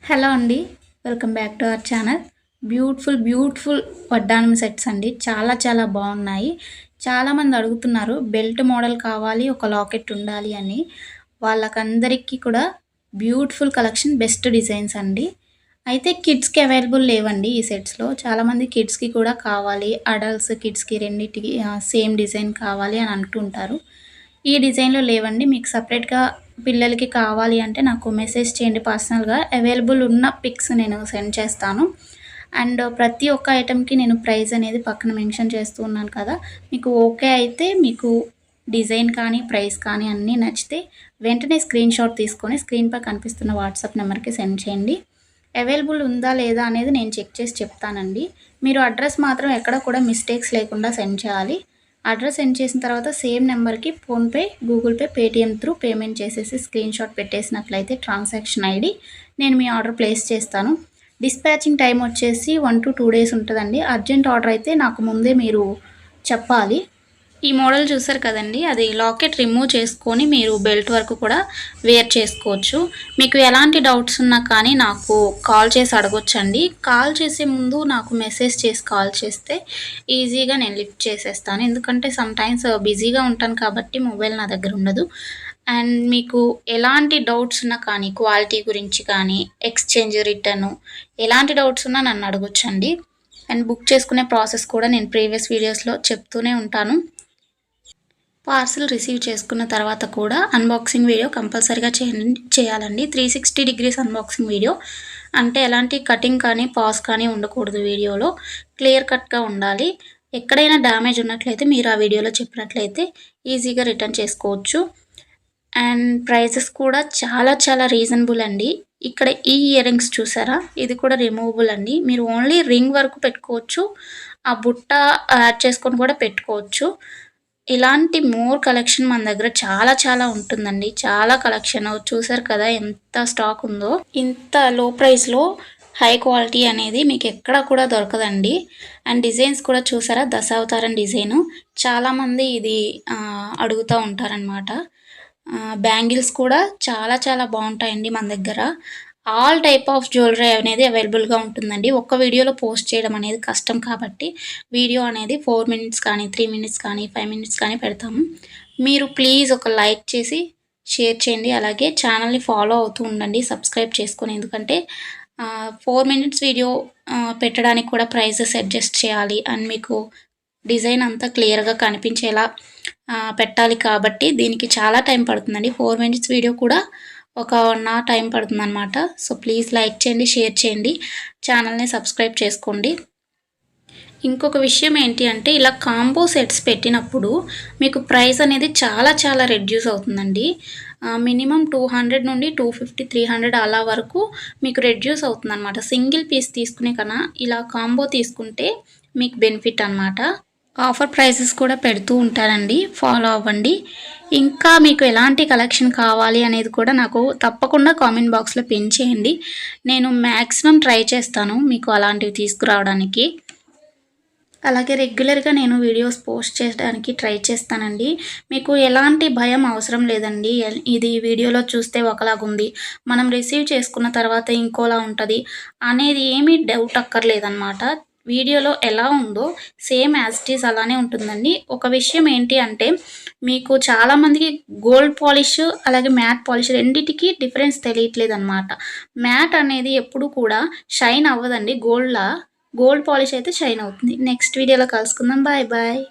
Hello అండి. Welcome back to our channel. Beautiful వడ్డానం sets అండి. చాలా బాగున్నాయి. చాలామంది అడుగుతున్నారు బెల్ట్ మోడల్ కావాలి, ఒక లాకెట్ ఉండాలి అని. వాళ్ళకందరికీ కూడా బ్యూటిఫుల్ కలెక్షన్, బెస్ట్ డిజైన్స్ అండి. అయితే కిడ్స్‌కి అవైలబుల్ లేవండి ఈ సెట్స్‌లో. చాలామంది కిడ్స్‌కి కూడా కావాలి, అడల్ట్స్, కిడ్స్‌కి రెండిటికి సేమ్ డిజైన్ కావాలి అని అంటుంటారు. ఈ డిజైన్‌లో లేవండి. మీకు సెపరేట్‌గా పిల్లలకి కావాలి అంటే నాకు మెసేజ్ చేయండి పర్సనల్‌గా. అవైలబుల్ ఉన్న పిక్స్ నేను సెండ్ చేస్తాను. అండ్ ప్రతి ఒక్క ఐటెమ్‌కి నేను ప్రైస్ అనేది పక్కన మెన్షన్ చేస్తూ ఉన్నాను కదా! మీకు ఓకే అయితే మీకు డిజైన్ కానీ, ప్రైస్ కానీ అన్నీ నచ్చితే వెంటనే స్క్రీన్‌షాట్ తీసుకొని స్క్రీన్‌పై కనిపిస్తున్న వాట్సాప్ నెంబర్‌కి సెండ్ చేయండి. అవైలబుల్ ఉందా లేదా అనేది నేను చెక్ చేసి చెప్తానండి. మీరు అడ్రస్ మాత్రం ఎక్కడ కూడా మిస్టేక్స్ లేకుండా సెండ్ చేయాలి. అడ్రస్ సెండ్ చేసిన తర్వాత సేమ్ నెంబర్‌కి PhonePe, Google pay, Paytm through payment చేసేసి స్క్రీన్‌షాట్ పెట్టేసినట్లయితే ట్రాన్సాక్షన్ ఐడి నేను మీ ఆర్డర్ ప్లేస్ చేస్తాను. డిస్పాచింగ్ టైం వచ్చేసి 1-2 డేస్ ఉంటదండి. అర్జెంట్ ఆర్డర్ అయితే నాకు ముందే మీరు చెప్పాలి. ఈ మోడల్ చూసారు కదండీ! అది లాకెట్ రిమూవ్ చేసుకొని మీరు బెల్ట్ వరకు కూడా వేర్ చేసుకోవచ్చు. మీకు ఎలాంటి డౌట్స్ ఉన్నా కానీ నాకు కాల్ చేసి అడగొచ్చండి. కాల్ చేసే ముందు నాకు మెసేజ్ చేసి కాల్ చేస్తే ఈజీగా నేను లిఫ్ట్ చేసేస్తాను. ఎందుకంటే సమ్‌టైమ్స్ బిజీగా ఉంటాను కాబట్టి మొబైల్ నా దగ్గర ఉండదు. అండ్ మీకు ఎలాంటి డౌట్స్ ఉన్నా కానీ క్వాలిటీ గురించి కానీ, ఎక్స్‌చేంజ్, రిటర్ను ఎలాంటి డౌట్స్ ఉన్నా నన్ను అడగొచ్చండి. అండ్ బుక్ చేసుకునే ప్రాసెస్ కూడా నేను ప్రీవియస్ వీడియోస్‌లో చెప్తూనే ఉంటాను. పార్సెల్ రిసీవ్ చేసుకున్న తర్వాత కూడా అన్బాక్సింగ్ వీడియో కంపల్సరీగా చేయాలండి. 360 డిగ్రీస్ అన్బాక్సింగ్ వీడియో. అంటే ఎలాంటి కటింగ్ కానీ, పాజ్ కానీ ఉండకూడదు వీడియోలో. క్లియర్ కట్‌గా ఉండాలి. ఎక్కడైనా డ్యామేజ్ ఉన్నట్లయితే మీరు ఆ వీడియోలో చెప్పినట్లయితే ఈజీగా రిటర్న్ చేసుకోవచ్చు. అండ్ ప్రైజెస్ కూడా చాలా రీజనబుల్ అండి. ఇక్కడ ఈ ఇయర్ రింగ్స్ చూసారా? ఇది కూడా రిమూవబుల్ అండి. మీరు ఓన్లీ రింగ్ వరకు పెట్టుకోవచ్చు. ఆ బుట్ట యాడ్ చేసుకొని కూడా పెట్టుకోవచ్చు. ఇలాంటి మోర్ కలెక్షన్ మన దగ్గర చాలా ఉంటుందండి. చాలా కలెక్షన్ చూసారు కదా ఎంత స్టాక్ ఉందో. ఇంత లో ప్రైస్‌లో హై క్వాలిటీ అనేది మీకు ఎక్కడ కూడా దొరకదండి. అండ్ డిజైన్స్ కూడా చూసారా? దశావతారం డిజైను. చాలామంది ఇది అడుగుతా ఉంటారనమాట. బ్యాంగిల్స్ కూడా చాలా బావుంటాయండి మన దగ్గర. ఆల్ టైప్ ఆఫ్ జ్యువెలరీ అనేది అవైలబుల్‌గా ఉంటుందండి. ఒక్క వీడియోలో పోస్ట్ చేయడం అనేది కష్టం కాబట్టి వీడియో అనేది 4 మినిట్స్ కానీ, 3 మినిట్స్ కానీ, 5 మినిట్స్ కానీ పెడతాము. మీరు ప్లీజ్ ఒక లైక్ చేసి షేర్ చేయండి. అలాగే ఛానల్‌ని ఫాలో అవుతూ ఉండండి సబ్స్క్రైబ్ చేసుకొని. ఎందుకంటే 4 మినిట్స్ వీడియో పెట్టడానికి కూడా ప్రైజెస్ అడ్జస్ట్ చేయాలి. అండ్ మీకు డిజైన్ అంతా క్లియర్‌గా కనిపించేలా పెట్టాలి కాబట్టి దీనికి చాలా టైం పడుతుందండి. 4 మినిట్స్ వీడియో కూడా ఒక 1 అవర్ టైం పడుతుందనమాట. సో ప్లీజ్ లైక్ చేయండి, షేర్ చేయండి, ఛానల్‌ని సబ్స్క్రైబ్ చేసుకోండి. ఇంకొక విషయం ఏంటి అంటే ఇలా కాంబో సెట్స్ పెట్టినప్పుడు మీకు ప్రైస్ అనేది చాలా రెడ్యూస్ అవుతుందండి. మినిమమ్ 200 నుండి 250, 300 అలా వరకు మీకు రెడ్యూస్ అవుతుందనమాట. సింగిల్ పీస్ తీసుకునే కన్నా ఇలా కాంబో తీసుకుంటే మీకు బెనిఫిట్ అనమాట. ఆఫర్ ప్రైసెస్ కూడా పెడుతూ ఉంటానండి. ఫాలో అవ్వండి. ఇంకా మీకు ఎలాంటి కలెక్షన్ కావాలి అనేది కూడా నాకు తప్పకుండా కామెంట్ బాక్స్‌లో పిన్ చేయండి. నేను మ్యాక్సిమం ట్రై చేస్తాను మీకు అలాంటివి తీసుకురావడానికి. అలాగే రెగ్యులర్‌గా నేను వీడియోస్ పోస్ట్ చేయడానికి ట్రై చేస్తానండి. మీకు ఎలాంటి భయం అవసరం లేదండి. ఇది వీడియోలో చూస్తే ఒకలాగుంది, మనం రిసీవ్ చేసుకున్న తర్వాత ఇంకోలా ఉంటది అనేది ఏమీ డౌట్ అక్కర్లేదనమాట. వీడియోలో ఎలా ఉందో సేమ్ యాజ్ ఇట్ ఈజ్ అలానే ఉంటుందండి. ఒక విషయం ఏంటి అంటే మీకు చాలామందికి గోల్డ్ పాలిష్ అలాగే మ్యాట్ పాలిష్ రెండిటికి డిఫరెన్స్ తెలియట్లేదనమాట. మ్యాట్ అనేది ఎప్పుడు కూడా షైన్ అవ్వదండి గోల్డ్ పాలిష్ అయితే షైన్ అవుతుంది. నెక్స్ట్ వీడియోలో కలుసుకుందాం. బాయ్.